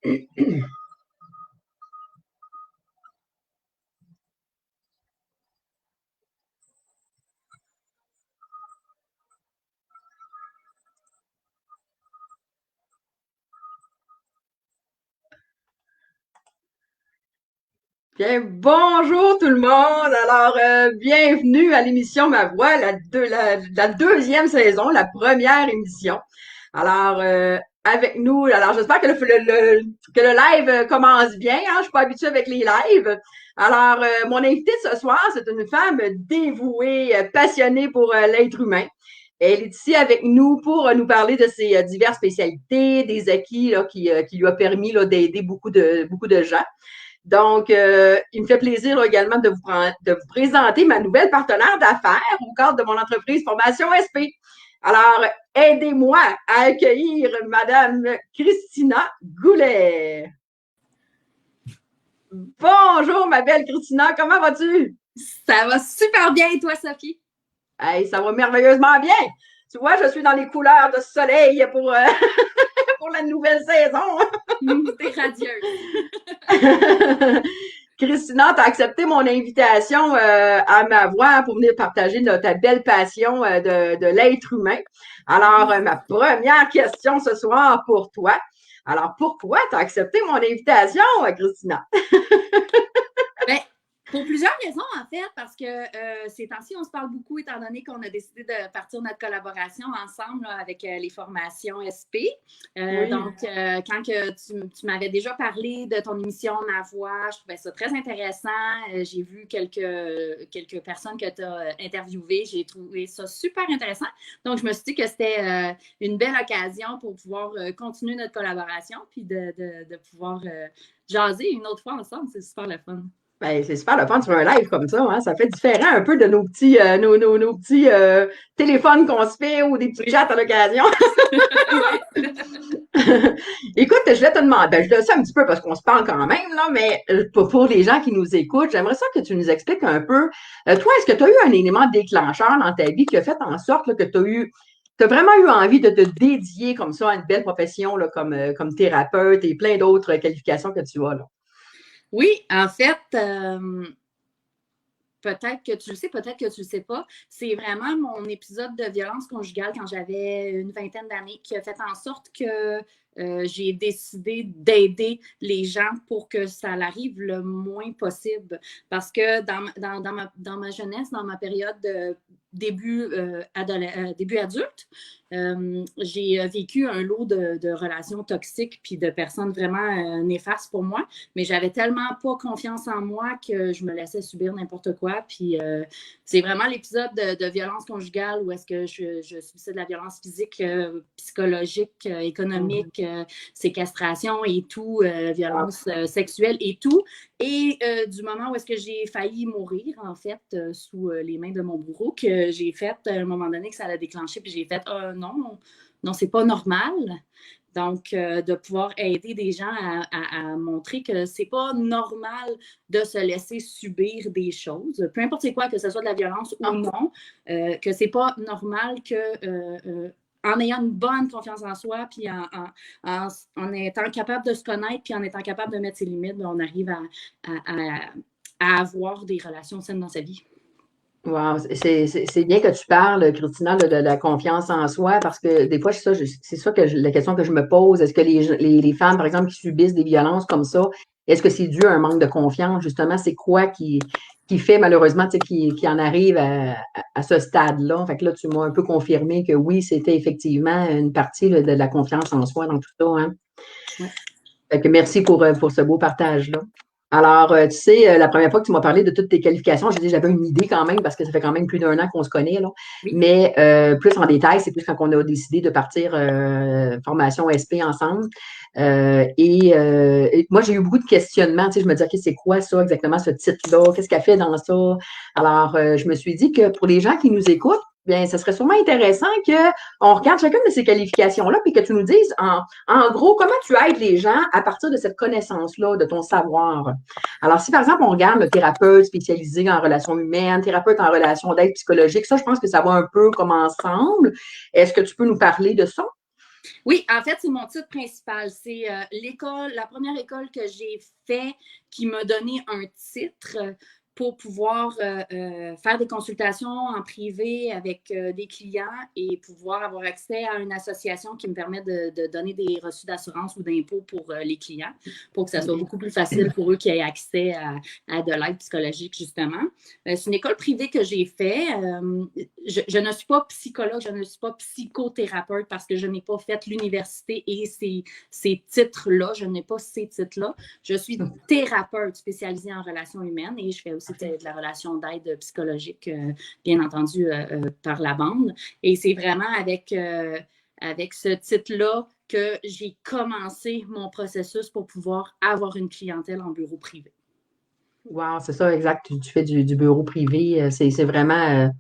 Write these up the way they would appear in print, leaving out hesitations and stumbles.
Bien, bonjour tout le monde. Alors, bienvenue à l'émission Ma Voix, la deuxième saison, la première émission. Alors, avec nous, alors j'espère que que le live commence bien. Hein? Je suis pas habituée avec les lives. Alors, mon invitée ce soir, c'est une femme dévouée, passionnée pour l'être humain. Elle est ici avec nous pour nous parler de ses diverses spécialités, des acquis là, qui lui a permis là, d'aider beaucoup de gens. Donc, il me fait plaisir là, également de vous présenter ma nouvelle partenaire d'affaires au cadre de mon entreprise Formation SP. Alors, aidez-moi à accueillir Madame Christina Goulet. Bonjour, ma belle Christina, comment vas-tu? Ça va super bien et toi, Sophie? Hey, ça va merveilleusement bien. Tu vois, je suis dans les couleurs de soleil pour, pour la nouvelle saison. T'es radieuse. Christina, tu as accepté mon invitation à ma voix pour venir partager ta belle passion de l'être humain. Alors, ma première question ce soir pour toi. Alors, pourquoi tu as accepté mon invitation, Christina? Ben, pour plusieurs raisons, en fait, parce que ces temps-ci, on se parle beaucoup étant donné qu'on a décidé de partir notre collaboration ensemble là, avec les formations SP. Oui. Donc, quand que tu m'avais déjà parlé de ton émission Ma Voix, je trouvais ça très intéressant. J'ai vu quelques personnes que tu as interviewées. J'ai trouvé ça super intéressant. Donc, je me suis dit que c'était une belle occasion pour pouvoir continuer notre collaboration puis de pouvoir jaser une autre fois ensemble. C'est super le fun. Ben, c'est super le fun sur un live comme ça, hein? Ça fait différent un peu de nos petits, nos petits téléphones qu'on se fait ou des petits chats à l'occasion. Écoute, je vais te demander, ben, je le sais un petit peu parce qu'on se parle quand même, là, mais pour les gens qui nous écoutent, j'aimerais ça que tu nous expliques un peu, toi, est-ce que tu as eu un élément déclencheur dans ta vie qui a fait en sorte là, que tu as vraiment eu envie de te dédier comme ça à une belle profession là, comme thérapeute et plein d'autres qualifications que tu as là? Oui, en fait, peut-être que tu le sais, peut-être que tu le sais pas. C'est vraiment mon épisode de violence conjugale quand j'avais une vingtaine d'années qui a fait en sorte que j'ai décidé d'aider les gens pour que ça arrive le moins possible. Parce que dans ma jeunesse, dans ma période de début adulte, j'ai vécu un lot de relations toxiques puis de personnes vraiment néfastes pour moi, mais j'avais tellement pas confiance en moi que je me laissais subir n'importe quoi. Puis c'est vraiment l'épisode de violence conjugale où est-ce que je subissais de la violence physique, psychologique, économique, séquestration et tout, violence sexuelle et tout. Et du moment où est-ce que j'ai failli mourir, en fait, sous les mains de mon bourreau, que j'ai fait, à un moment donné, que ça l'a déclenché, puis j'ai fait non, c'est pas normal. Donc, de pouvoir aider des gens à montrer que c'est pas normal de se laisser subir des choses, peu importe c'est quoi, que ce soit de la violence ou non, que c'est pas normal que en ayant une bonne confiance en soi, puis en étant capable de se connaître, puis en étant capable de mettre ses limites, on arrive à avoir des relations saines dans sa vie. Wow, c'est bien que tu parles, Christina, de la confiance en soi, parce que des fois, c'est ça la question que je me pose. Est-ce que les femmes, par exemple, qui subissent des violences comme ça, est-ce que c'est dû à un manque de confiance? Justement, c'est quoi qui fait malheureusement qui en arrive à ce stade-là? Fait que là, tu m'as un peu confirmé que oui, c'était effectivement une partie là, de la confiance en soi dans tout ça, hein? Ouais. Fait que merci pour ce beau partage-là. Alors, tu sais, la première fois que tu m'as parlé de toutes tes qualifications, j'ai dit j'avais une idée quand même parce que ça fait quand même plus d'un an qu'on se connaît, là. Oui. Mais plus en détail, c'est plus quand on a décidé de partir formation SP ensemble. Et moi, j'ai eu beaucoup de questionnements. Tu sais, je me disais, OK, c'est quoi ça exactement, ce titre-là? Qu'est-ce qu'elle fait dans ça? Alors, je me suis dit que pour les gens qui nous écoutent, bien, ça serait sûrement intéressant qu'on regarde chacune de ces qualifications-là, puis que tu nous dises en gros comment tu aides les gens à partir de cette connaissance-là, de ton savoir. Alors, si par exemple, on regarde le thérapeute spécialisé en relations humaines, thérapeute en relations d'aide psychologique, ça, je pense que ça va un peu comme ensemble. Est-ce que tu peux nous parler de ça? Oui, en fait, c'est mon titre principal. C'est l'école, la première école que j'ai fait qui m'a donné un titre pour pouvoir faire des consultations en privé avec des clients et pouvoir avoir accès à une association qui me permet de donner des reçus d'assurance ou d'impôt pour les clients, pour que ça soit beaucoup plus facile pour eux qui aient accès à de l'aide psychologique, justement. C'est une école privée que j'ai fait. Je ne suis pas psychologue, je ne suis pas psychothérapeute parce que je n'ai pas fait l'université et ces titres-là. Je n'ai pas ces titres-là. Je suis thérapeute spécialisée en relations humaines et je fais aussi de la relation d'aide psychologique, bien entendu, par la bande. Et c'est vraiment avec ce titre-là que j'ai commencé mon processus pour pouvoir avoir une clientèle en bureau privé. Wow, c'est ça, exact. Tu fais du bureau privé. C'est vraiment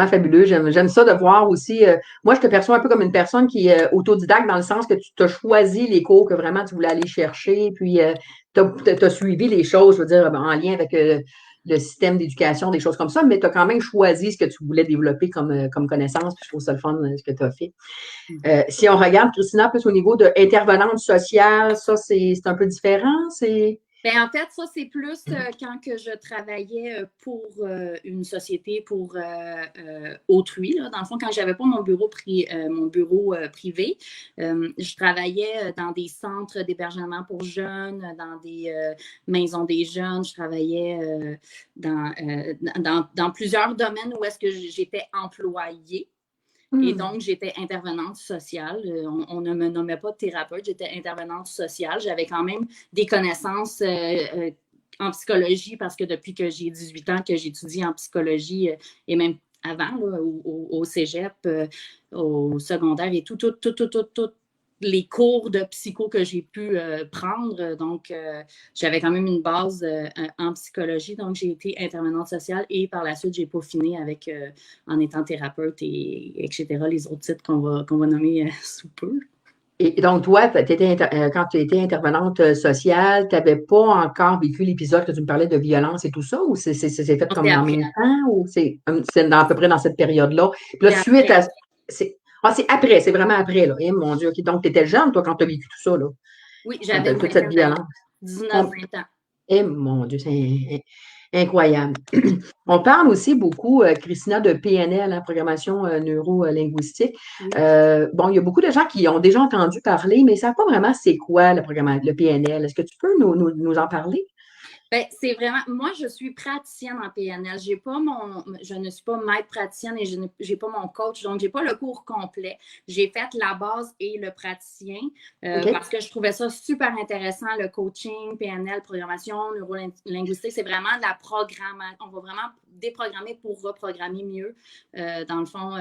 fabuleux. J'aime ça de voir aussi. Moi, je te perçois un peu comme une personne qui est autodidacte dans le sens que tu as choisi les cours que vraiment tu voulais aller chercher, puis tu as suivi les choses, je veux dire, en lien avec le système d'éducation, des choses comme ça, mais tu as quand même choisi ce que tu voulais développer comme connaissance, puis je trouve ça le fun, ce que tu as fait. Si on regarde, Christina, plus au niveau de intervenante sociale, ça, c'est un peu différent. Ben, en fait, ça, c'est plus quand que je travaillais pour une société, pour autrui. Là. Dans le fond, quand je n'avais pas mon bureau, privé, je travaillais dans des centres d'hébergement pour jeunes, dans des maisons des jeunes. Je travaillais dans plusieurs domaines où est-ce que j'étais employée. Et donc, j'étais intervenante sociale. On ne me nommait pas thérapeute, j'étais intervenante sociale. J'avais quand même des connaissances en psychologie parce que depuis que j'ai 18 ans que j'étudie en psychologie et même avant, là, au cégep, au secondaire et tout les cours de psycho que j'ai pu prendre. Donc, j'avais quand même une base en psychologie. Donc, j'ai été intervenante sociale et par la suite, j'ai peaufiné en étant thérapeute etc. Les autres titres qu'on va nommer sous peu. Et donc, toi, quand tu étais intervenante sociale, tu n'avais pas encore vécu l'épisode que tu me parlais de violence et tout ça, ou c'est fait comme en même temps, ou c'est à peu près dans cette période-là? Puis là, suite à. C'est après, c'est vraiment après, là. Eh, mon Dieu, OK. Donc, tu étais jeune, toi, quand tu as vécu tout ça, là. Oui, j'avais toute cette violence. 19-20 ans. Eh, mon Dieu, c'est incroyable. On parle aussi beaucoup, Christina, de PNL, hein, programmation neuro-linguistique. Bon, il y a beaucoup de gens qui ont déjà entendu parler, mais ils ne savent pas vraiment c'est quoi le PNL. Est-ce que tu peux nous en parler? Ben, c'est vraiment, moi, je suis praticienne en PNL. Je ne suis pas maître praticienne et je n'ai pas mon coach, donc je n'ai pas le cours complet. J'ai fait la base et le praticien parce que je trouvais ça super intéressant, le coaching, PNL, programmation, neurolinguistique. C'est vraiment de la programmation. On va vraiment déprogrammer pour reprogrammer mieux, dans le fond,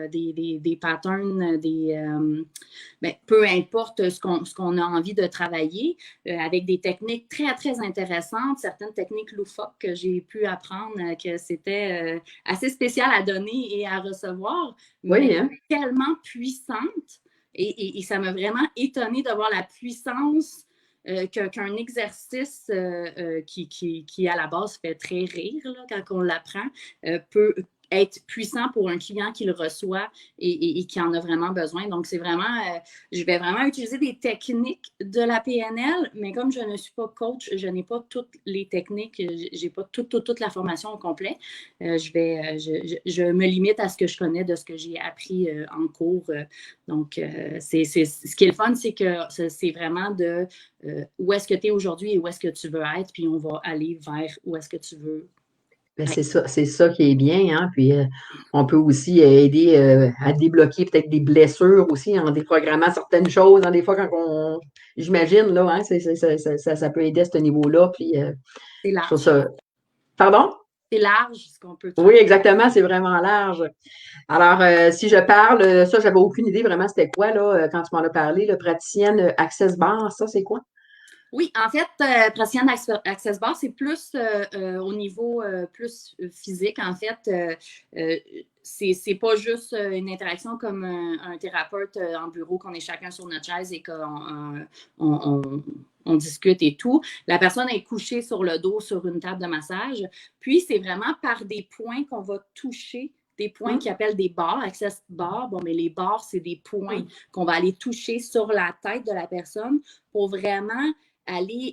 des patterns, peu importe ce qu'on a envie de travailler, avec des techniques très, très intéressantes, certaines techniques loufoques que j'ai pu apprendre, que c'était assez spécial à donner et à recevoir, mais tellement puissante. Et ça m'a vraiment étonnée de voir la puissance qu'un exercice qui, à la base, fait très rire là, quand on l'apprend, peut être puissant pour un client qui le reçoit et qui en a vraiment besoin. Donc, c'est vraiment, je vais vraiment utiliser des techniques de la PNL, mais comme je ne suis pas coach, je n'ai pas toutes les techniques, je n'ai pas toute la formation au complet. Je me limite à ce que je connais de ce que j'ai appris en cours. Donc, ce qui est le fun, c'est que c'est vraiment de où est-ce que tu es aujourd'hui et où est-ce que tu veux être, puis on va aller vers où est-ce que tu veux. Ben, c'est ça qui est bien, hein. Puis on peut aussi aider à débloquer peut-être des blessures aussi en déprogrammant certaines choses. Hein, des fois, j'imagine, là, hein, ça peut aider à ce niveau-là. Puis c'est large. Je trouve ça. Pardon? C'est large ce qu'on peut faire. Oui, exactement, c'est vraiment large. Alors, si je parle, ça, j'avais aucune idée vraiment c'était quoi, là, quand tu m'en as parlé, le praticienne Access Bar, ça, c'est quoi? Oui, en fait, praticienne Access Bar, c'est plus au niveau plus physique. En fait, c'est pas juste une interaction comme un thérapeute en bureau, qu'on est chacun sur notre chaise et qu'on on discute et tout. La personne est couchée sur le dos sur une table de massage. Puis, c'est vraiment par des points qu'on va toucher des points qu'ils appellent des bars, access bars. Bon, mais les bars, c'est des points qu'on va aller toucher sur la tête de la personne pour vraiment aller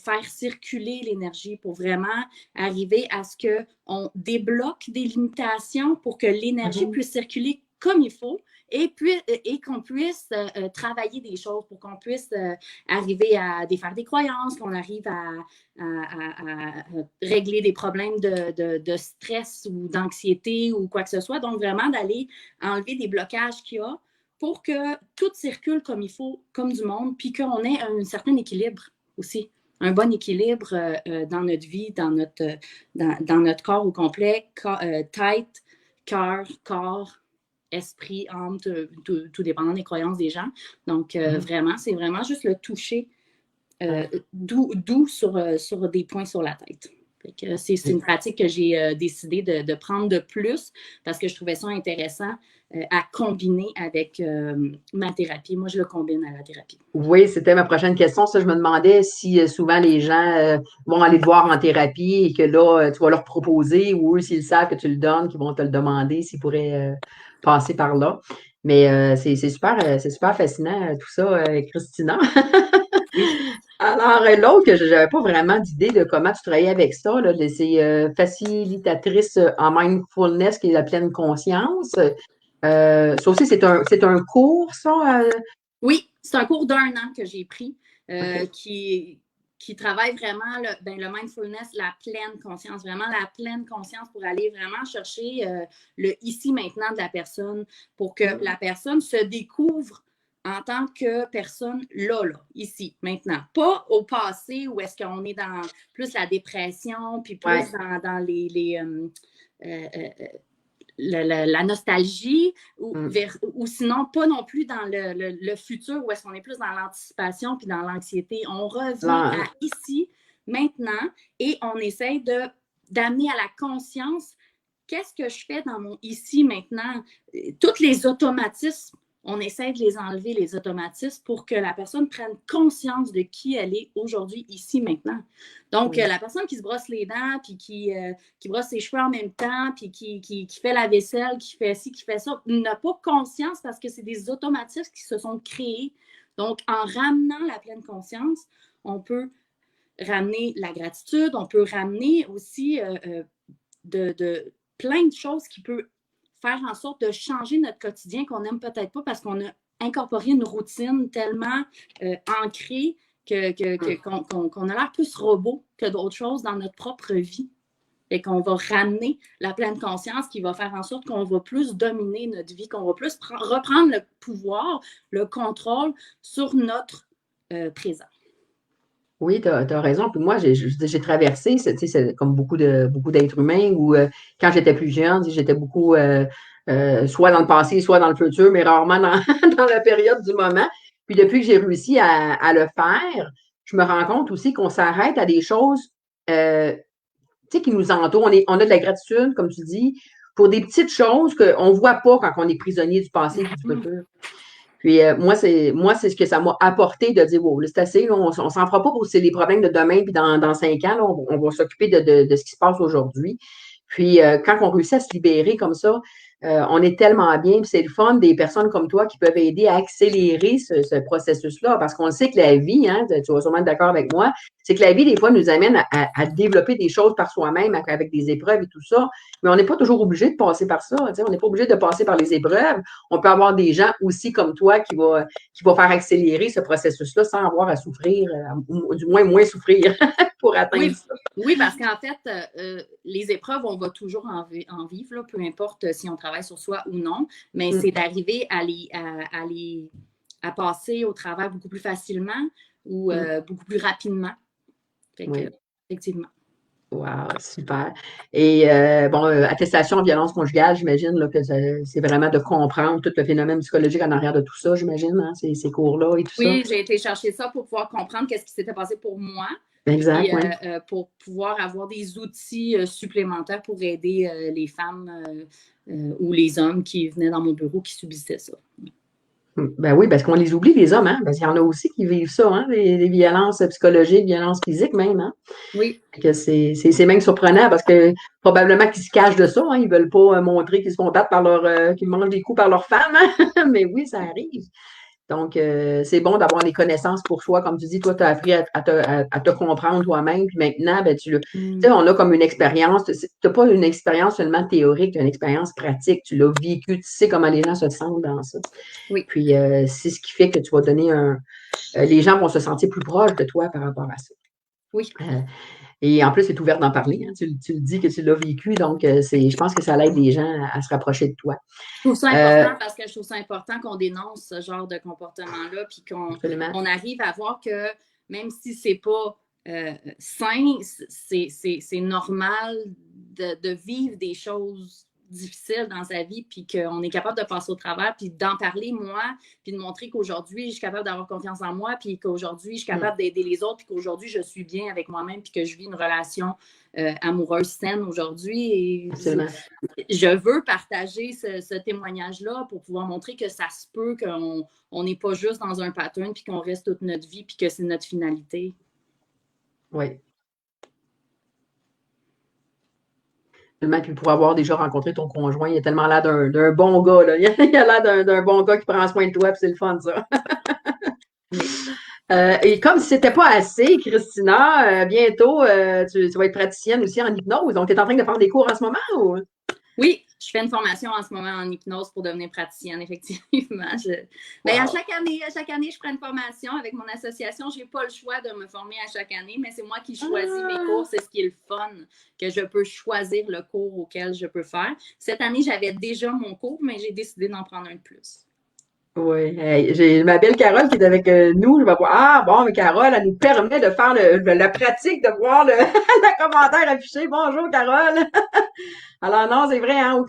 faire circuler l'énergie, pour vraiment arriver à ce qu'on débloque des limitations pour que l'énergie puisse circuler comme il faut et qu'on puisse travailler des choses, pour qu'on puisse arriver à défaire des croyances, qu'on arrive à régler des problèmes de stress ou d'anxiété ou quoi que ce soit. Donc, vraiment d'aller enlever des blocages qu'il y a pour que tout circule comme il faut, comme du monde, puis qu'on ait un certain équilibre aussi. Un bon équilibre dans notre vie, dans notre corps au complet, tête, cœur, corps, esprit, âme, tout dépendant des croyances des gens. Donc, vraiment, c'est vraiment juste le toucher doux sur des points sur la tête. C'est une pratique que j'ai décidé de prendre de plus parce que je trouvais ça intéressant à combiner avec ma thérapie. Moi, je le combine à la thérapie. Oui, c'était ma prochaine question. Ça, je me demandais si souvent les gens vont aller te voir en thérapie et que là, tu vas leur proposer, ou eux, s'ils savent que tu le donnes, qu'ils vont te le demander, s'ils pourraient passer par là. Mais c'est super fascinant, tout ça, Christina. Alors, l'autre, que je n'avais pas vraiment d'idée de comment tu travaillais avec ça, là, c'est facilitatrice en mindfulness, qui est la pleine conscience. Ça aussi, c'est un cours, ça? Oui, c'est un cours d'1 an que j'ai pris qui travaille vraiment le mindfulness, la pleine conscience, vraiment la pleine conscience pour aller vraiment chercher le ici maintenant de la personne, pour que la personne se découvre en tant que personne là, ici, maintenant. Pas au passé où est-ce qu'on est dans plus la dépression, puis plus dans la nostalgie, ou sinon pas non plus dans le futur où est-ce qu'on est plus dans l'anticipation puis dans l'anxiété. On revient à ici, maintenant, et on essaye d'amener à la conscience qu'est-ce que je fais dans mon ici, maintenant. Tous les automatismes, on essaie de les enlever, les automatismes, pour que la personne prenne conscience de qui elle est aujourd'hui, ici, maintenant. Donc, la personne qui se brosse les dents, puis qui brosse ses cheveux en même temps, puis qui fait la vaisselle, qui fait ci, qui fait ça, n'a pas conscience parce que c'est des automatismes qui se sont créés. Donc, en ramenant la pleine conscience, on peut ramener la gratitude, on peut ramener aussi plein de choses qui peuvent faire en sorte de changer notre quotidien qu'on n'aime peut-être pas parce qu'on a incorporé une routine tellement ancrée qu'on a l'air plus robot que d'autres choses dans notre propre vie. Et qu'on va ramener la pleine conscience qui va faire en sorte qu'on va plus dominer notre vie, qu'on va plus reprendre le pouvoir, le contrôle sur notre présent. Oui, tu as raison. Puis moi, j'ai traversé, c'est comme beaucoup d'êtres humains, où quand j'étais plus jeune, j'étais beaucoup soit dans le passé, soit dans le futur, mais rarement dans la période du moment. Puis depuis que j'ai réussi à le faire, je me rends compte aussi qu'on s'arrête à des choses qui nous entourent. On a de la gratitude, comme tu dis, pour des petites choses qu'on ne voit pas quand on est prisonnier du passé et du futur. Puis moi, c'est ce que ça m'a apporté de dire, wow, là, c'est assez, là, on s'en fera pas pour c'est les problèmes de demain, puis dans 5 ans, là, on va s'occuper de ce qui se passe aujourd'hui. Puis quand on réussit à se libérer comme ça, on est tellement bien, puis c'est le fun des personnes comme toi qui peuvent aider à accélérer ce processus-là, parce qu'on sait que la vie, hein, tu vas sûrement être d'accord avec moi, c'est que la vie, des fois, nous amène à développer des choses par soi-même, avec des épreuves et tout ça, mais on n'est pas toujours obligé de passer par ça, on n'est pas obligé de passer par les épreuves. On peut avoir des gens aussi comme toi qui va faire accélérer ce processus-là sans avoir à souffrir, ou du moins souffrir pour atteindre ça. Oui, parce qu'en fait, les épreuves, on va toujours en vivre, là, peu importe si on travaille sur soi ou non, mais c'est d'arriver à passer au travers beaucoup plus facilement ou beaucoup plus rapidement. Fait que, effectivement. Wow, super. Et attestation en violence conjugale, j'imagine là, que c'est vraiment de comprendre tout le phénomène psychologique en arrière de tout ça, j'imagine, hein, ces cours-là et tout ça. Oui, j'ai été chercher ça pour pouvoir comprendre qu'est-ce qui s'était passé pour moi. Exact, puis, pour pouvoir avoir des outils supplémentaires pour aider les femmes ou les hommes qui venaient dans mon bureau qui subissaient ça. Ben oui, parce qu'on les oublie, les hommes, hein? Parce qu'il y en a aussi qui vivent ça, hein? Des violences psychologiques, violences physiques même, hein? Oui. Que c'est même surprenant parce que probablement qu'ils se cachent de ça, hein? Ils veulent pas montrer qu'ils se font battre par qu'ils mangent des coups par leurs femmes, hein? Mais oui, ça arrive. Donc, c'est bon d'avoir des connaissances pour soi. Comme tu dis, toi, tu as appris à te comprendre toi-même. Puis maintenant, ben, tu sais, on a comme une expérience. Tu n'as pas une expérience seulement théorique, tu as une expérience pratique. Tu l'as vécu, tu sais comment les gens se sentent dans ça. Oui. Puis, c'est ce qui fait que tu vas donner les gens vont se sentir plus proches de toi par rapport à ça. Oui. Et en plus, c'est ouvert d'en parler. Hein. Tu le dis que tu l'as vécu, donc je pense que ça aide les gens à se rapprocher de toi. Je trouve ça important parce que je trouve ça important qu'on dénonce ce genre de comportement-là, puis qu'on arrive à voir que même si c'est pas sain, c'est normal de vivre des choses difficiles dans sa vie, puis qu'on est capable de passer au travers, puis d'en parler, moi, puis de montrer qu'aujourd'hui, je suis capable d'avoir confiance en moi, puis qu'aujourd'hui, je suis capable d'aider les autres, puis qu'aujourd'hui, je suis bien avec moi-même, puis que je vis une relation amoureuse saine aujourd'hui. Et je veux partager ce témoignage-là pour pouvoir montrer que ça se peut, qu'on n'est pas juste dans un pattern, puis qu'on reste toute notre vie, puis que c'est notre finalité. Oui. Puis pour avoir déjà rencontré ton conjoint, il a tellement l'air d'un bon gars. Là. Il a l'air d'un bon gars qui prend soin de toi, puis c'est le fun, ça. Et comme si c'était pas assez, Christina, bientôt, tu vas être praticienne aussi en hypnose. Donc, tu es en train de faire des cours en ce moment ou? Oui, je fais une formation en ce moment en hypnose pour devenir praticienne, effectivement. Wow. À chaque année, je prends une formation avec mon association. Je n'ai pas le choix de me former à chaque année, mais c'est moi qui choisis mes cours. C'est ce qui est le fun, que je peux choisir le cours auquel je peux faire. Cette année, j'avais déjà mon cours, mais j'ai décidé d'en prendre un de plus. Oui, j'ai ma belle Carole qui est avec nous. Je vais voir. Ah, bon, mais Carole, elle nous permet de faire la pratique, de voir le commentaire affiché. Bonjour, Carole. Alors, non, c'est vrai, hein,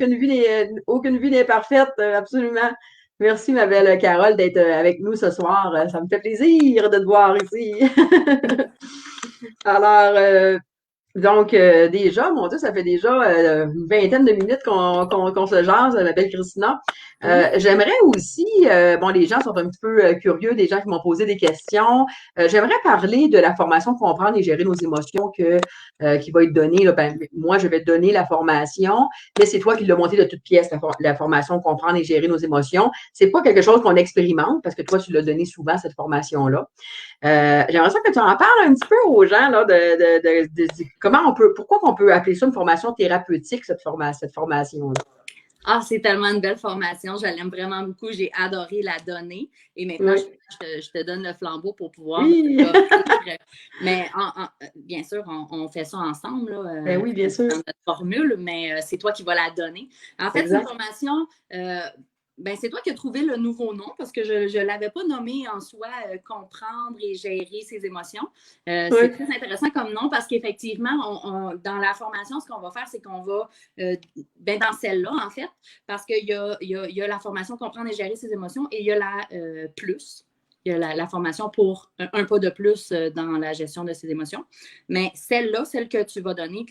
aucune vie n'est parfaite, absolument. Merci, ma belle Carole, d'être avec nous ce soir. Ça me fait plaisir de te voir ici. Alors, donc, déjà, mon Dieu, ça fait déjà une vingtaine de minutes qu'on se jase, ma belle Christina. J'aimerais aussi, bon, les gens sont un petit peu curieux, des gens qui m'ont posé des questions. J'aimerais parler de la formation Comprendre et gérer nos émotions qui va être donnée. Là, ben, moi, je vais te donner la formation, mais c'est toi qui l'as montée de toutes pièces, la formation Comprendre et gérer nos émotions. C'est pas quelque chose qu'on expérimente, parce que toi, tu l'as donné souvent, cette formation-là. J'aimerais ça que tu en parles un petit peu aux gens là, de comment pourquoi on peut appeler ça une formation thérapeutique, cette formation-là. Ah, c'est tellement une belle formation. Je l'aime vraiment beaucoup. J'ai adoré la donner. Et maintenant, je te donne le flambeau pour pouvoir. Oui. Mais bien sûr, on fait ça ensemble. Là, ben oui, bien sûr. Dans notre formule, mais c'est toi qui vas la donner. En fait, c'est une formation. Ben, c'est toi qui as trouvé le nouveau nom parce que je ne l'avais pas nommé en soi comprendre et gérer ses émotions. C'est très intéressant comme nom parce qu'effectivement, dans la formation, ce qu'on va faire, c'est qu'on va, dans celle-là, en fait, parce qu'il y a la formation comprendre et gérer ses émotions et il y a la plus. Il y a la formation pour un pas de plus dans la gestion de ses émotions. Mais celle-là, celle que tu vas donner,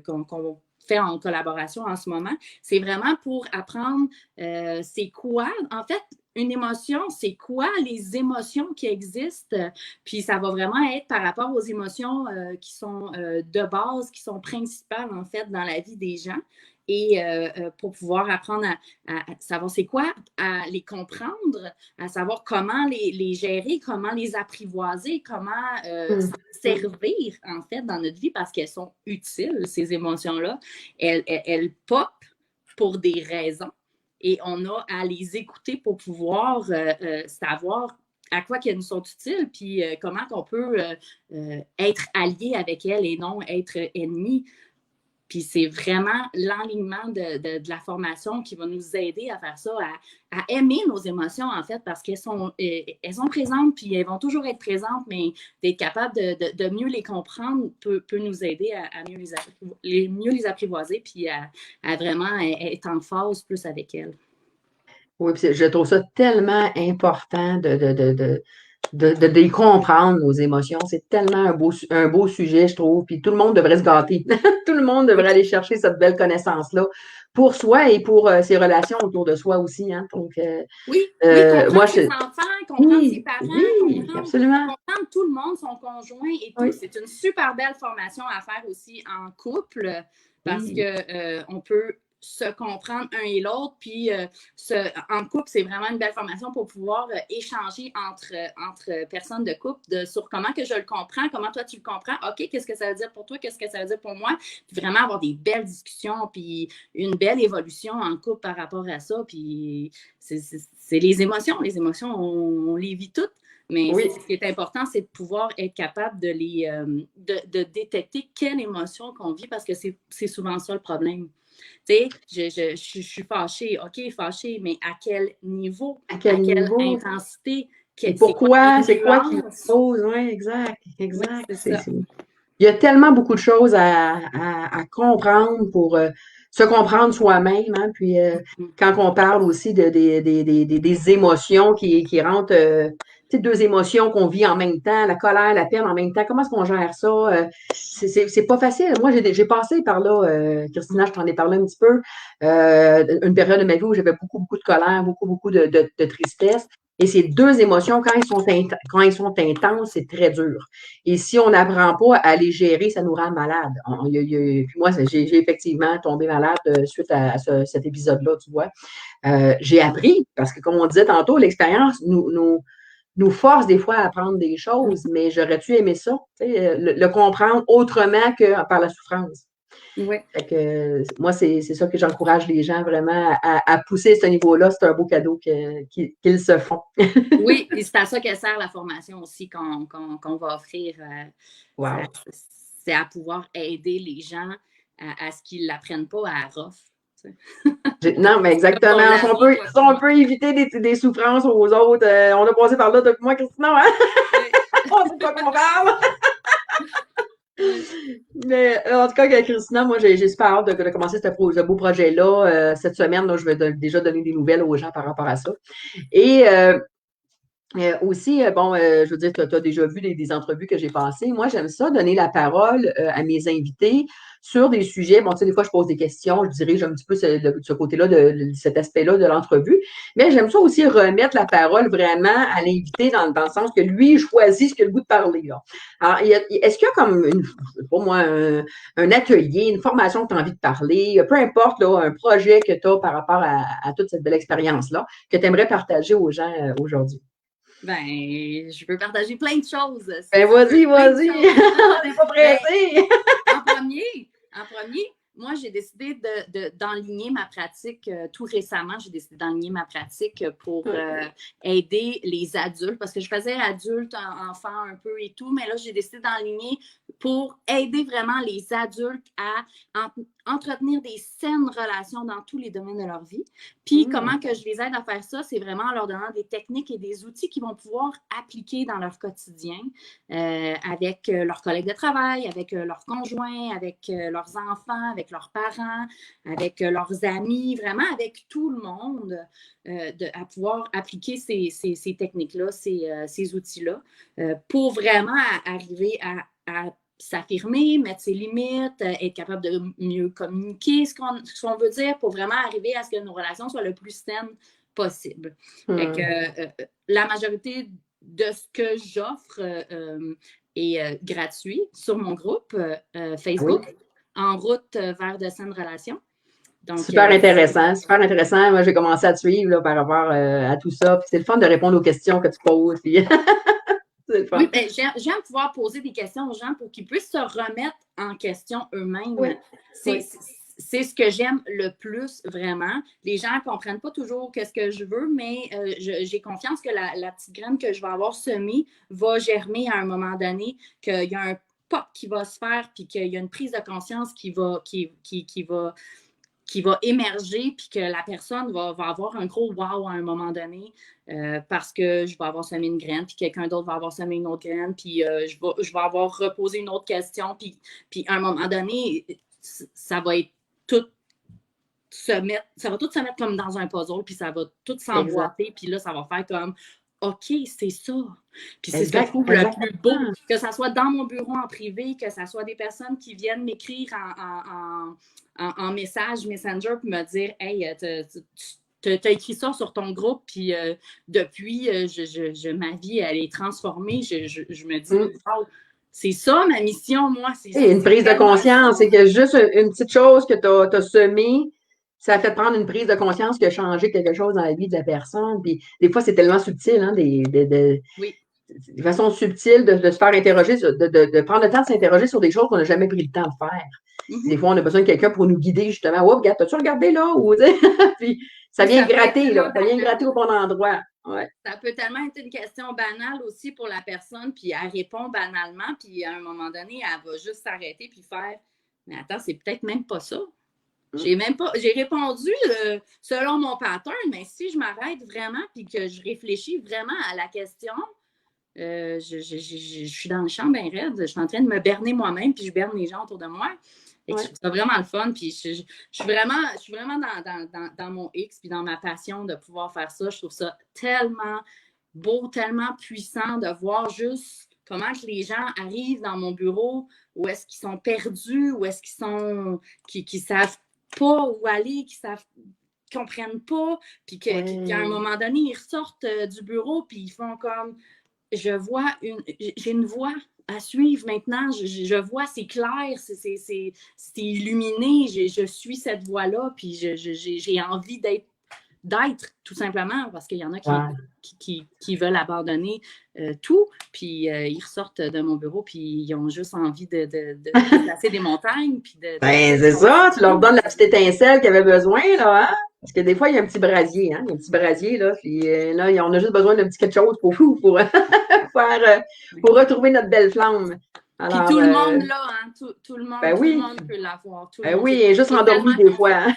qu'on fait en collaboration en ce moment, c'est vraiment pour apprendre c'est quoi, en fait, une émotion, c'est quoi les émotions qui existent, puis ça va vraiment être par rapport aux émotions qui sont de base, qui sont principales, en fait, dans la vie des gens. Et pour pouvoir apprendre à savoir c'est quoi, à les comprendre, à savoir comment les gérer, comment les apprivoiser, comment servir, en fait, dans notre vie parce qu'elles sont utiles, ces émotions-là. Elles pop pour des raisons et on a à les écouter pour pouvoir savoir à quoi qu'elles nous sont utiles, puis comment qu'on peut être allié avec elles et non être ennemi. Puis c'est vraiment l'enlignement de la formation qui va nous aider à faire ça, à aimer nos émotions, en fait, parce qu'elles sont présentes, puis elles vont toujours être présentes, mais d'être capable de mieux les comprendre peut nous aider à mieux les apprivoiser, puis à vraiment être en phase plus avec elles. Oui, puis je trouve ça tellement important de les comprendre, nos émotions. C'est tellement un beau sujet, je trouve. Puis tout le monde devrait se gâter. Tout le monde devrait aller chercher cette belle connaissance-là pour soi et pour ses relations autour de soi aussi. Hein. Donc, oui, moi, comprendre ses enfants, comprendre ses oui, parents, oui, absolument. comprendre tout le monde, son conjoint et tout. Oui. C'est une super belle formation à faire aussi en couple parce Oui. que on peut se comprendre un et l'autre. Puis en couple, c'est vraiment une belle formation pour pouvoir échanger entre personnes de couple sur comment que je le comprends, comment toi tu le comprends. OK, qu'est-ce que ça veut dire pour toi, qu'est-ce que ça veut dire pour moi. Puis vraiment avoir des belles discussions, puis une belle évolution en couple par rapport à ça. Puis c'est les émotions. Les émotions, on les vit toutes. Mais oui. ce qui est important, c'est de pouvoir être capable de détecter quelle émotion qu'on vit parce que c'est souvent ça le problème. Tu sais, je suis fâchée, OK, fâchée, mais à quel niveau? À quel niveau? Intensité? Et pourquoi? C'est quoi qui cause? Oui, exact. Oui, c'est ça. Il y a tellement beaucoup de choses à comprendre pour se comprendre soi-même. Hein? Puis quand on parle aussi des émotions qui rentrent, tu sais, deux émotions qu'on vit en même temps, la colère, la peine en même temps, comment est-ce qu'on gère ça? C'est pas facile. Moi, j'ai passé par là, Christina, je t'en ai parlé un petit peu, une période de ma vie où j'avais beaucoup de colère, beaucoup de tristesse. Et ces deux émotions, quand ils sont intenses, c'est très dur. Et si on n'apprend pas à les gérer, ça nous rend malade. Puis moi, j'ai effectivement tombé malade suite à cet épisode-là, tu vois. J'ai appris, parce que comme on disait tantôt, l'expérience nous force des fois à apprendre des choses, mais j'aurais-tu aimé ça, le comprendre autrement que par la souffrance. Oui. Fait que, moi, c'est ça que j'encourage les gens vraiment à pousser à ce niveau-là. C'est un beau cadeau qu'ils se font. Oui, et c'est à ça que sert la formation aussi qu'on va offrir. Wow. C'est à pouvoir aider les gens à ce qu'ils ne l'apprennent pas à rough. Non, mais exactement. Si on peut éviter des souffrances aux autres, on a passé par là depuis moi, Christina, hein? On sait pas qu'on parle. Mais en tout cas, Christina, moi, j'ai super hâte de commencer ce beau projet-là. Cette semaine, là, je vais déjà donner des nouvelles aux gens par rapport à ça. Et aussi, je veux dire, tu as déjà vu des entrevues que j'ai passées. Moi, j'aime ça, donner la parole à mes invités sur des sujets. Bon, tu sais, des fois, je pose des questions, je dirige un petit peu ce côté-là, de cet aspect-là de l'entrevue. Mais j'aime ça aussi remettre la parole vraiment à l'invité dans le sens que lui, il choisit ce qu'il a le goût de parler. Là. Alors, est-ce qu'il y a comme, pour moi, un atelier, une formation que tu as envie de parler, peu importe, là, un projet que tu as par rapport à toute cette belle expérience-là, que tu aimerais partager aux gens aujourd'hui? Ben, je peux partager plein de choses. Ben, vas-y. On n'est pas pressé. En premier, moi, j'ai décidé d'enligner ma pratique tout récemment. J'ai décidé d'enligner ma pratique pour aider les adultes parce que je faisais adulte, enfant un peu et tout, mais là, j'ai décidé d'enligner pour aider vraiment les adultes à entretenir des saines relations dans tous les domaines de leur vie. Puis, comment que je les aide à faire ça? C'est vraiment en leur donnant des techniques et des outils qu'ils vont pouvoir appliquer dans leur quotidien avec leurs collègues de travail, avec leurs conjoints, avec leurs enfants, avec leurs parents, avec leurs amis, vraiment avec tout le monde, à pouvoir appliquer ces techniques-là, ces outils-là, pour vraiment arriver à s'affirmer, mettre ses limites, être capable de mieux communiquer ce qu'on veut dire pour vraiment arriver à ce que nos relations soient le plus saines possible. Fait que, la majorité de ce que j'offre est gratuit sur mon groupe Facebook, En route vers de saines relations. Donc, super intéressant. Moi, j'ai commencé à te suivre là, par rapport à tout ça. Puis c'est le fun de répondre aux questions que tu poses. Puis... oui, ben, j'aime pouvoir poser des questions aux gens pour qu'ils puissent se remettre en question eux-mêmes. Oui. C'est ce que j'aime le plus, vraiment. Les gens ne comprennent pas toujours ce que je veux, mais j'ai confiance que la petite graine que je vais avoir semée va germer à un moment donné, qu'il y a un pop qui va se faire, puis qu'il y a une prise de conscience qui va émerger, puis que la personne va avoir un gros wow à un moment donné parce que je vais avoir semé une graine, puis quelqu'un d'autre va avoir semé une autre graine, puis je vais avoir reposé une autre question, puis à un moment donné, ça va tout se mettre comme dans un puzzle, puis ça va tout s'emboîter, puis là, ça va faire comme OK, c'est ça. Puis c'est ce que je trouve le plus beau, que ça soit dans mon bureau en privé, que ça soit des personnes qui viennent m'écrire en message Messenger pour me dire « Hey, t'as écrit ça sur ton groupe, puis depuis, ma vie, elle est transformée. Je me dis, wow, c'est ça ma mission, moi. C'est une prise de conscience. C'est que juste une petite chose que tu as semée, ça a fait prendre une prise de conscience qui a changé quelque chose dans la vie de la personne. Puis des fois, c'est tellement subtil, hein, oui. de façon subtile de se faire interroger, de prendre le temps de s'interroger sur des choses qu'on n'a jamais pris le temps de faire. Des fois, on a besoin de quelqu'un pour nous guider, justement. Oh, regarde, t'as-tu regardé là? Ou, puis ça vient gratter, là. Ça vient gratter au bon endroit. Ouais. Ça peut tellement être une question banale aussi pour la personne, puis elle répond banalement, puis à un moment donné, elle va juste s'arrêter puis faire « Mais attends, c'est peut-être même pas ça. » J'ai répondu selon mon pattern, mais si je m'arrête vraiment puis que je réfléchis vraiment à la question, je suis dans le champ bien raide, je suis en train de me berner moi-même puis je berne les gens autour de moi. Et je trouve ça vraiment le fun. Puis je suis vraiment dans mon X puis dans ma passion de pouvoir faire ça. Je trouve ça tellement beau, tellement puissant de voir juste comment que les gens arrivent dans mon bureau, où est-ce qu'ils sont perdus, où est-ce qu'ils sont, qui savent pas où aller, qui comprennent pas, puis qu'à un moment donné, ils ressortent du bureau, puis ils font comme, j'ai une voix à suivre maintenant, je vois, c'est clair, c'est illuminé, je suis cette voie-là, puis j'ai envie d'être tout simplement, parce qu'il y en a qui veulent abandonner tout, puis ils ressortent de mon bureau, puis ils ont juste envie de placer des montagnes. Puis c'est ça, tu leur donnes la petite étincelle qu'ils avaient besoin, là, hein? Parce que des fois, il y a un petit brasier, hein? Il y a un petit brasier, là, puis là, on a juste besoin d'un petit quelque chose pour retrouver notre belle flamme. Alors, puis tout le monde là, hein? Tout le monde peut l'avoir. Oui, il est juste endormi des fois, hein?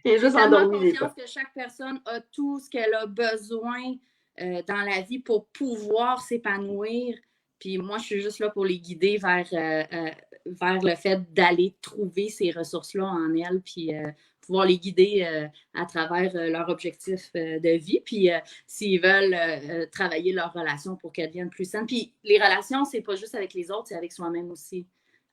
Il est juste endormi des fois. J'ai confiance que chaque personne a tout ce qu'elle a besoin dans la vie pour pouvoir s'épanouir. Puis moi, je suis juste là pour les guider vers le fait d'aller trouver ces ressources-là en elles, puis pouvoir les guider à travers leur objectif de vie. Puis s'ils veulent travailler leurs relations pour qu'elles deviennent plus saines. Puis les relations, c'est pas juste avec les autres, c'est avec soi-même aussi.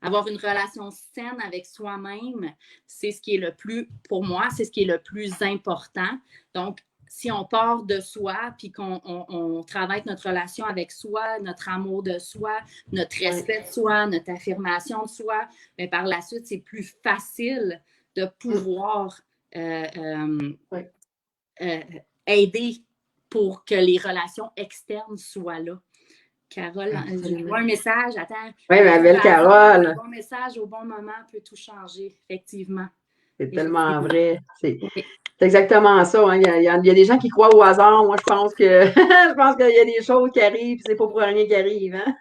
Avoir une relation saine avec soi-même, c'est ce qui est le plus, pour moi, c'est ce qui est le plus important. Donc, si on part de soi, puis qu'on travaille notre relation avec soi, notre amour de soi, notre respect de soi, notre affirmation de soi, bien, par la suite, c'est plus facile de pouvoir aider pour que les relations externes soient là. Carole, je vois un message, attends. Oui, ma belle Carole. Un bon message au bon moment peut tout changer, effectivement. C'est tellement vrai. C'est exactement ça. Hein. Il y a des gens qui croient au hasard. Moi, je pense qu'il y a des choses qui arrivent, c'est pas pour rien qui arrive. Hein?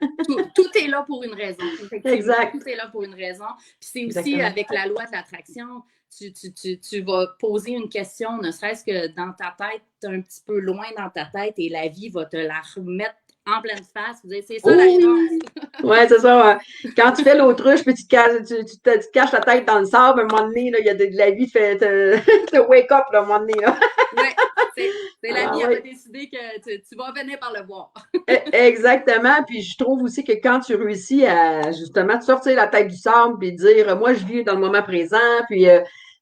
Tout est là pour une raison. Exact. Tout est là pour une raison. Puis c'est aussi avec la loi de l'attraction. Tu vas poser une question, ne serait-ce que dans ta tête, un petit peu loin dans ta tête, et la vie va te la remettre en pleine face, vous dites, c'est ça la réponse. Oui, c'est ça. Quand tu fais l'autruche, puis tu te caches la tête dans le sable, à un moment donné, il y a de la vie te wake up, là, à un moment donné. Oui, c'est la vie, elle va décider que tu vas venir par le voir. Exactement. Puis je trouve aussi que quand tu réussis à justement te sortir la tête du sable, puis dire, moi, je vis dans le moment présent, puis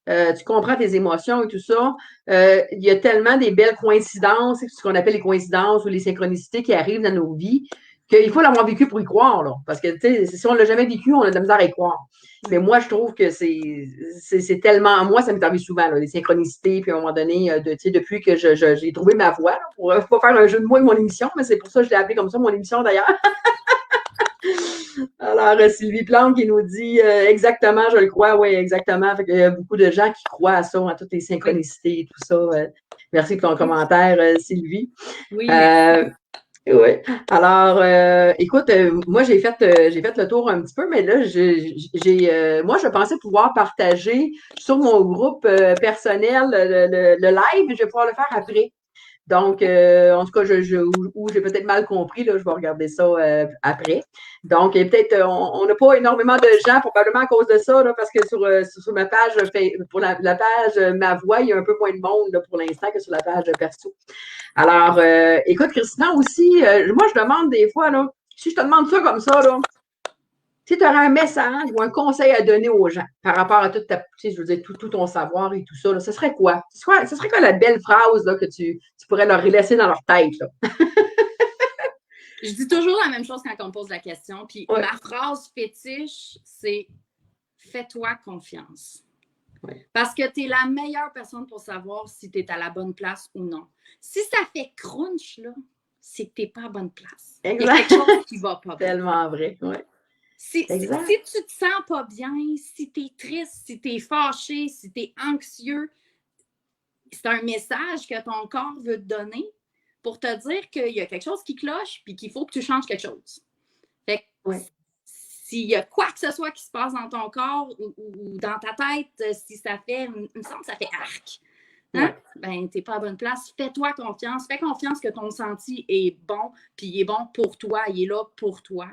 tu comprends tes émotions et tout ça. Il y a tellement des belles coïncidences, ce qu'on appelle les coïncidences ou les synchronicités qui arrivent dans nos vies, qu'il faut l'avoir vécu pour y croire, là. Parce que, tu sais, si on ne l'a jamais vécu, on a de la misère à y croire. Mais moi, je trouve que c'est tellement, moi, ça m'est arrivé souvent, là, les synchronicités, puis à un moment donné, depuis que j'ai trouvé ma voie, là, pour pas faire un jeu de mots avec mon émission, mais c'est pour ça que je l'ai appelé comme ça, mon émission, d'ailleurs. Alors, Sylvie Plante qui nous dit exactement, je le crois, oui, exactement. Fait qu'il y a beaucoup de gens qui croient à ça, à toutes les synchronicités et tout ça. Merci pour ton commentaire, Sylvie. Oui. Oui. Alors, écoute, moi, j'ai fait le tour un petit peu, mais là, moi, je pensais pouvoir partager sur mon groupe personnel le live, et je vais pouvoir le faire après. Donc, en tout cas, où j'ai peut-être mal compris, là, je vais regarder ça après. Donc, peut-être, on n'a pas énormément de gens, probablement à cause de ça, là, parce que sur ma page, pour la page Ma Voix, il y a un peu moins de monde là, pour l'instant que sur la page perso. Alors, écoute, Christina, aussi, moi, je demande des fois, là, si je te demande ça comme ça, là, si tu aurais un message ou un conseil à donner aux gens par rapport à toute ta, tu sais, je veux dire, tout ton savoir et tout ça, là, ce serait quoi? Ce serait quoi la belle phrase là, que tu pourrais leur laisser dans leur tête? Là? Je dis toujours la même chose quand on me pose la question. Puis ma phrase fétiche, c'est « Fais-toi confiance ». Ouais. Parce que tu es la meilleure personne pour savoir si tu es à la bonne place ou non. Si ça fait crunch, là, c'est que tu n'es pas à bonne place. Exact. Il y a quelque chose qui ne va pas bien. Tellement vrai, oui. Si tu te sens pas bien, si tu es triste, si tu es fâché, si tu es anxieux, c'est un message que ton corps veut te donner pour te dire qu'il y a quelque chose qui cloche puis qu'il faut que tu changes quelque chose. Fait que s'il y a quoi que ce soit qui se passe dans ton corps ou dans ta tête, si ça fait, il me semble que ça fait arc. Hein? Ben, tu n'es pas à la bonne place. Fais-toi confiance. Fais confiance que ton senti est bon, puis il est bon pour toi. Il est là pour toi.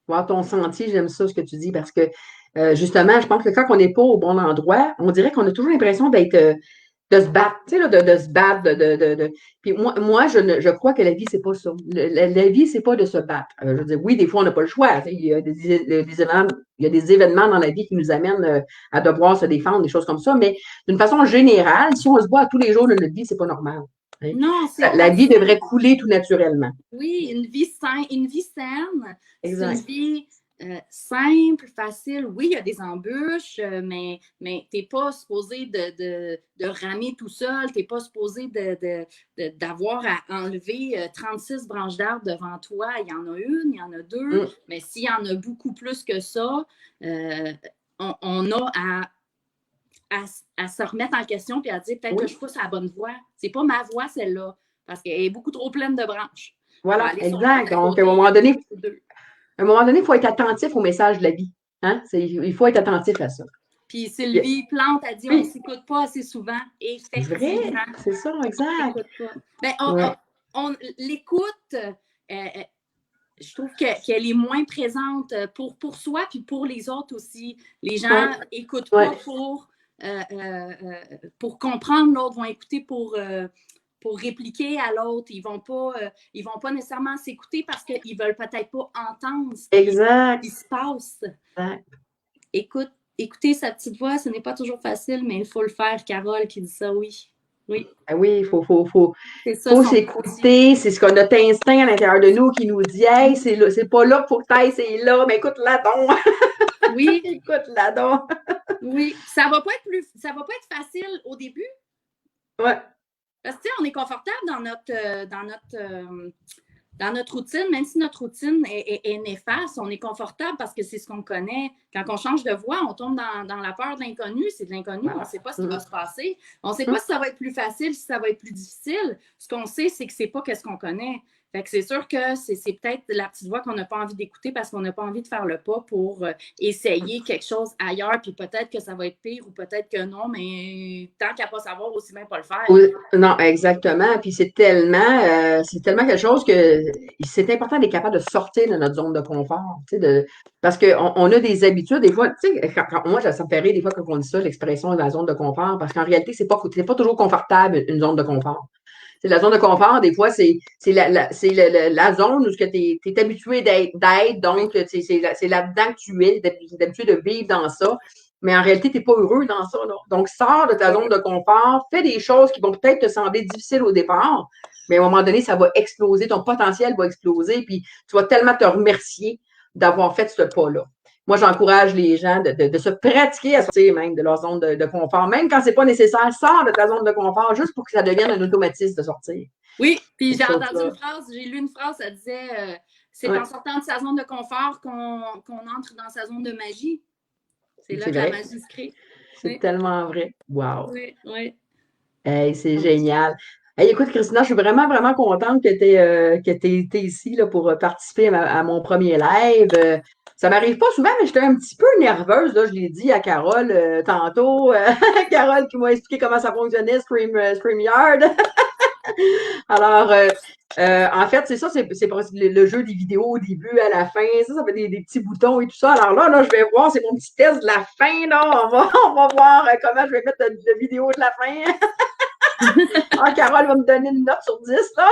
Voir ton sentier, j'aime ça, ce que tu dis, parce que justement, je pense que quand on n'est pas au bon endroit, on dirait qu'on a toujours l'impression d'être de se battre, tu sais, là, de se battre, Puis moi je crois que la vie, c'est pas ça. La vie, c'est pas de se battre. Je veux dire, oui, des fois, on n'a pas le choix. Il y a des événements dans la vie qui nous amènent à devoir se défendre, des choses comme ça, mais d'une façon générale, si on se bat tous les jours de notre vie, c'est pas normal. Hein? Non, la vie devrait couler tout naturellement. Oui, une vie saine, exact. C'est une vie simple, facile. Oui, il y a des embûches, mais tu n'es pas supposé de ramer tout seul. Tu n'es pas supposé d'avoir à enlever 36 branches d'arbres devant toi. Il y en a une, il y en a deux. Mais s'il y en a beaucoup plus que ça, on a à se remettre en question et à dire peut-être que je pousse à la bonne voie. C'est pas ma voie, celle-là, parce qu'elle est beaucoup trop pleine de branches. Voilà, exact. Donc, à un moment donné, il faut être attentif au message de la vie. Hein? Il faut être attentif à ça. Puis Sylvie Plante a dit on ne s'écoute pas assez souvent. C'est vrai, c'est ça, exact. Ben, l'écoute, je trouve qu'elle est moins présente pour soi puis pour les autres aussi. Les gens n'écoutent pas pour comprendre, l'autre vont écouter pour répliquer à l'autre. Ils vont pas nécessairement s'écouter parce qu'ils veulent peut-être pas entendre ce qui se passe. Exact. Écouter sa petite voix, ce n'est pas toujours facile, mais il faut le faire. Carole qui dit ça, oui. Oui. Ah oui, il faut s'écouter. C'est ce qu'on a notre instinct à l'intérieur de nous qui nous dit hey, c'est pas là pour que t'ailles, c'est là, mais écoute-la donc. Oui. Écoute-la donc. Oui. Ça va pas être facile au début. Ouais. Parce que, on est confortable dans notre routine, même si notre routine est néfaste, on est confortable parce que c'est ce qu'on connaît. Quand on change de voie, on tombe dans la peur de l'inconnu. C'est de l'inconnu, on ne sait pas ce qui va se passer. On ne sait pas si ça va être plus facile, si ça va être plus difficile. Ce qu'on sait, c'est que ce n'est pas ce qu'on connaît. Fait que c'est sûr que c'est peut-être la petite voix qu'on n'a pas envie d'écouter parce qu'on n'a pas envie de faire le pas pour essayer quelque chose ailleurs, puis peut-être que ça va être pire ou peut-être que non, mais tant qu'à pas savoir, aussi bien pas le faire. Oui, non, exactement. Puis c'est tellement quelque chose que c'est important d'être capable de sortir de notre zone de confort, tu sais, parce qu'on a des habitudes, des fois, tu sais, moi, ça me fait rire des fois quand on dit ça, l'expression de la zone de confort, parce qu'en réalité, c'est pas toujours confortable, une zone de confort. C'est la zone de confort, des fois, c'est la zone où tu es habitué d'être, donc c'est là-dedans que tu es habitué de vivre dans ça, mais en réalité, tu n'es pas heureux dans ça. Là. Donc, sors de ta zone de confort, fais des choses qui vont peut-être te sembler difficiles au départ, mais à un moment donné, ça va exploser, ton potentiel va exploser, puis tu vas tellement te remercier d'avoir fait ce pas-là. Moi, j'encourage les gens de se pratiquer à sortir même de leur zone de confort, même quand c'est pas nécessaire. Sors de ta zone de confort juste pour que ça devienne un automatisme de sortir. Oui, puis j'ai entendu une phrase, j'ai lu une phrase, ça disait c'est en sortant de sa zone de confort qu'on entre dans sa zone de magie. C'est là que la magie se crée. C'est tellement vrai. Wow. Oui, oui. Hey, c'est génial. Hey, écoute, Christina, je suis vraiment, vraiment contente que tu été ici là, pour participer à mon premier live. Ça m'arrive pas souvent, mais j'étais un petit peu nerveuse. Là, je l'ai dit à Carole tantôt. Carole qui m'a expliqué comment ça fonctionnait, StreamYard. Alors, en fait, c'est ça, c'est pas le jeu des vidéos au début, à la fin, ça fait des petits boutons et tout ça. Alors là, je vais voir, c'est mon petit test de la fin, là. On va voir comment je vais mettre la vidéo de la fin. Ah, Carole va me donner une note sur 10 là.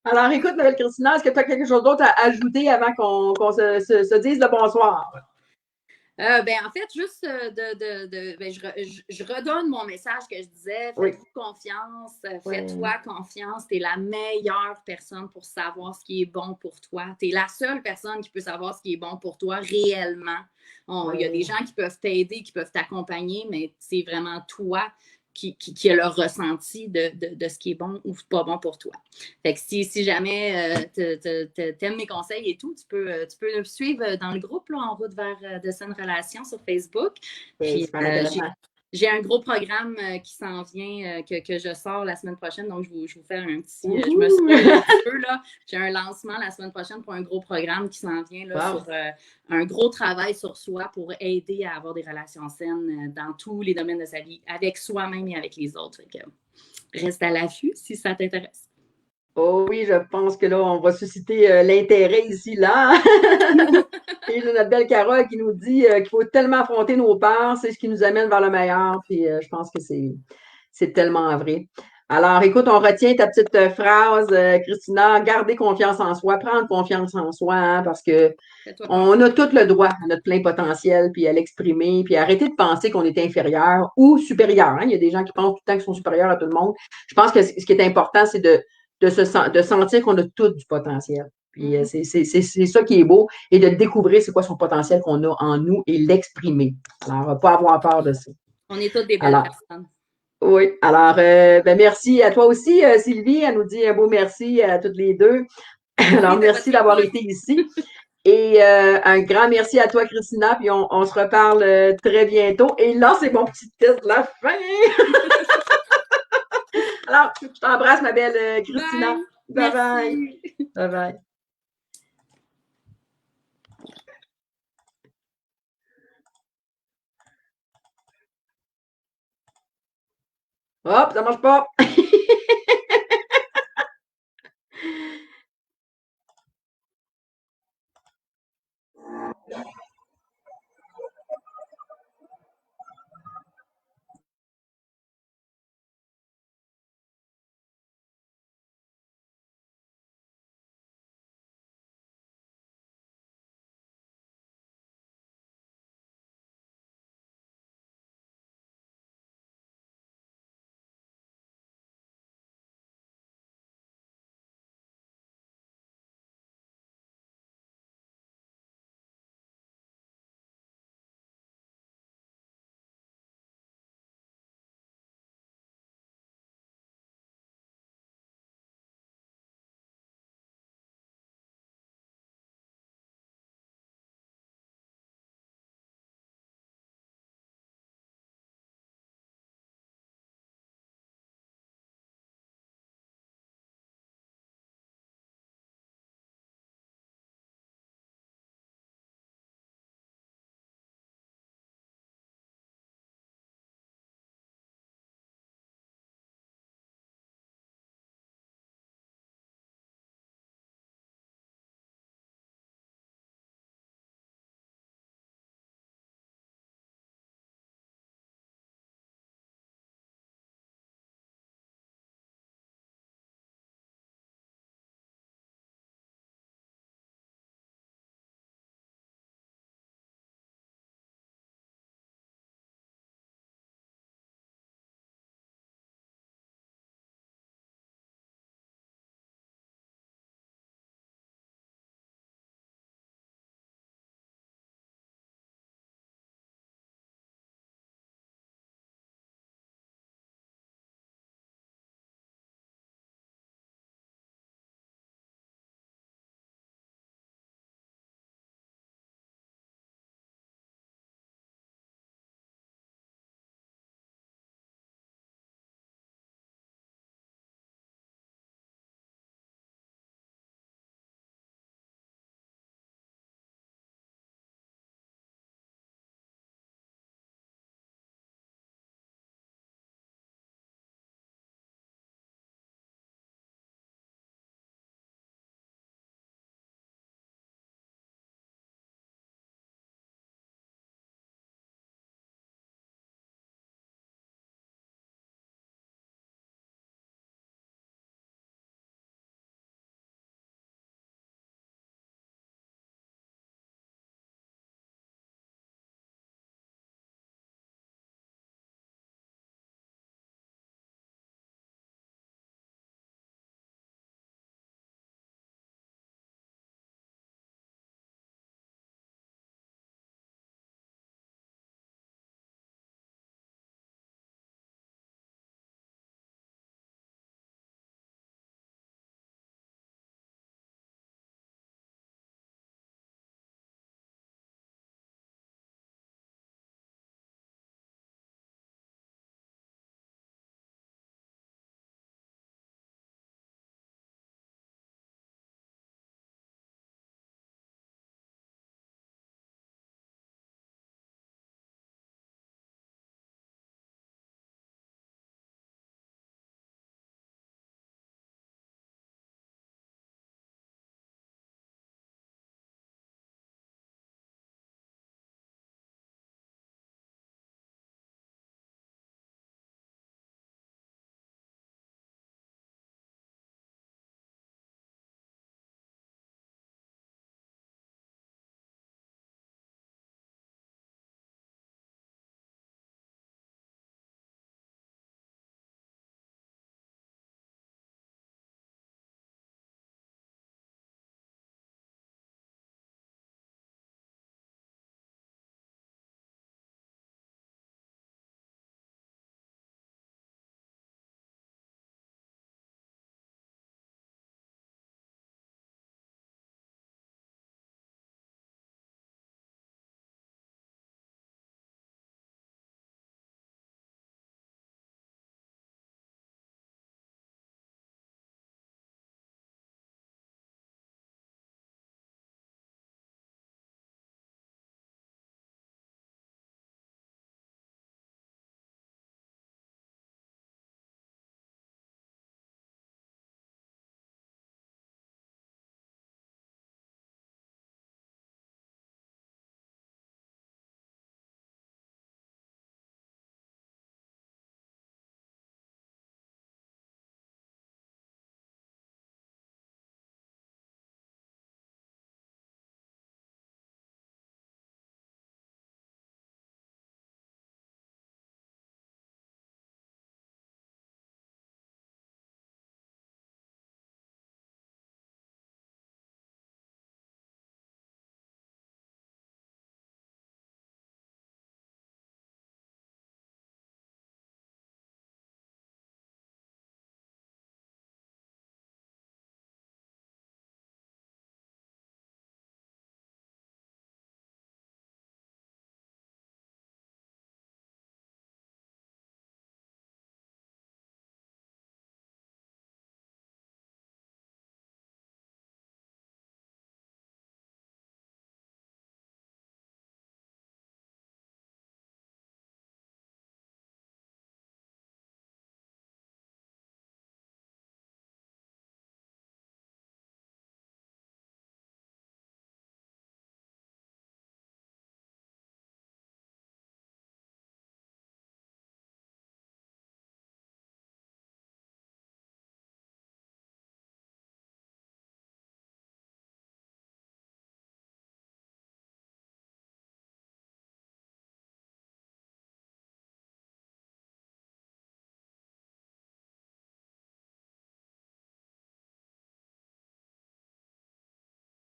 Alors, écoute, Noël Christina, est-ce que tu as quelque chose d'autre à ajouter avant qu'on se dise le bonsoir? En fait, juste je redonne mon message que je disais. Oui. Faites-vous confiance, Oui. fais-toi confiance. Tu es la meilleure personne pour savoir ce qui est bon pour toi. Tu es la seule personne qui peut savoir ce qui est bon pour toi réellement. Il y a des gens qui peuvent t'aider, qui peuvent t'accompagner, mais c'est vraiment toi qui a le ressenti de ce qui est bon ou pas bon pour toi. Fait que si jamais t'aimes mes conseils et tout, tu peux me suivre dans le groupe là, En route vers de saines relations sur Facebook. Puis j'ai un gros programme qui s'en vient, que je sors la semaine prochaine. Donc, je vous fais un petit. Je me spoil un petit peu là. J'ai un lancement la semaine prochaine pour un gros programme qui s'en vient là, sur un gros travail sur soi pour aider à avoir des relations saines dans tous les domaines de sa vie, avec soi-même et avec les autres. Fait que, reste à l'affût si ça t'intéresse. Oh oui, je pense que là, on va susciter l'intérêt ici, là. Et j'ai notre belle Carole qui nous dit qu'il faut tellement affronter nos peurs, c'est ce qui nous amène vers le meilleur. Puis je pense que c'est tellement vrai. Alors, écoute, on retient ta petite phrase, Christina, garder confiance en soi, prendre confiance en soi, hein, parce que on a tout le droit à notre plein potentiel, puis à l'exprimer, puis arrêter de penser qu'on est inférieur ou supérieur. Hein. Il y a des gens qui pensent tout le temps qu'ils sont supérieurs à tout le monde. Je pense que ce qui est important, c'est de sentir qu'on a tout du potentiel. Puis c'est ça qui est beau, et de découvrir c'est quoi son potentiel qu'on a en nous et l'exprimer. Alors, pas avoir peur de ça. On est toutes des belles personnes. Oui, alors merci à toi aussi, Sylvie. Elle nous dit un beau merci à toutes les deux. Alors, merci d'avoir été ici. Et un grand merci à toi, Christina. Puis on se reparle très bientôt. Et là, c'est mon petit test de la fin. Alors, je t'embrasse, ma belle Christina. Bye bye. Bye bye. Hop, ça marche pas.